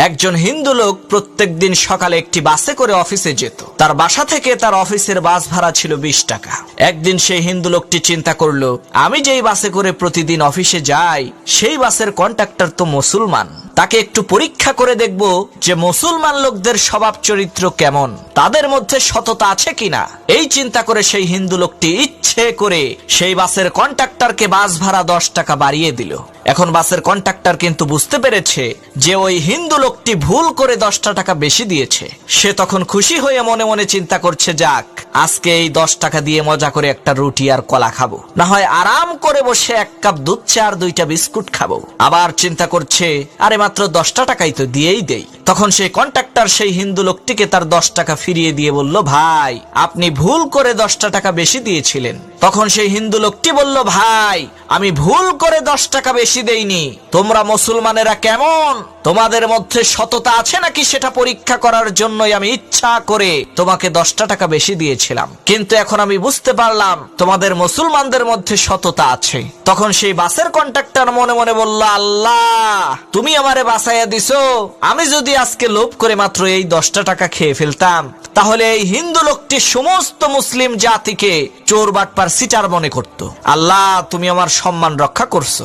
একজন হিন্দু লোক প্রত্যেকদিন সকালে একটি বাসে করে অফিসে যেত। তার বাসা থেকে তার অফিসের বাস ভাড়া ছিল 20 টাকা। একদিন সেই হিন্দু লোকটি চিন্তা করলো, আমি যেই বাসে করে প্রতিদিন অফিসে যাই সেই বাসের কন্ডাক্টর তো মুসলমান, তাকে একটু পরীক্ষা করে দেখব যে মুসলমান লোকদের স্বভাব চরিত্র কেমন, তাদের মধ্যে সততা আছে কিনা। এই চিন্তা করে সেই হিন্দু লোকটি ইচ্ছে করে সেই বাসের কন্ডাক্টরকে বাস ভাড়া 10 টাকা বাড়িয়ে দিল। এখন বাসের কন্ডাক্টর কিন্তু বুঝতে পেরেছে যে ওই হিন্দু লোকটি ভুল করে 10 টাকা বেশি দিয়েছে। সে তখন খুশি হয়ে মনে মনে চিন্তা করছে, যাক আজকে এই 10 টাকা দিয়ে মজা করে একটা রুটি আর কলা খাবো, না হয় আরাম করে বসে 1 কাপ দুধ চা আর 2টা বিস্কুট খাবো। আবার চিন্তা করছে, আরে মাত্র 10 টাকাই তো, দিয়েই দেই। তখন সেই কন্ডাক্টর সেই হিন্দু লোকটিকে তার 10 টাকা ফিরিয়ে দিয়ে বলল, ভাই আপনি ভুল করে 10 টাকা বেশি দিয়েছিলেন। তখন সেই হিন্দু লোকটি বলল, ভাই আমি ভুল করে 10 টাকা বেশি দেইনি, তোমরা মুসলমানেরা কেমন, তোমাদের মধ্যে সততা আছে নাকি সেটা পরীক্ষা করার জন্যই আমি ইচ্ছা করে তোমাকে 10 টাকা বেশি দিয়েছিলাম, কিন্তু এখন আমি বুঝতে পারলাম তোমাদের মুসলমানদের মধ্যে সততা আছে। তখন সেই বাসের কন্ডাক্টর মনে মনে বলল, আল্লাহ তুমি আমারে বাঁচাইয়া দিছো, আমি যদি আজকে লোভ করে মাত্র এই 10 টাকা খেয়ে ফেলতাম তাহলে এই হিন্দু লোকটি সমস্ত মুসলিম জাতিকে চোর বাটপার সিটার মনে করত। আল্লাহ তুমি আমার সম্মান রক্ষা করছো।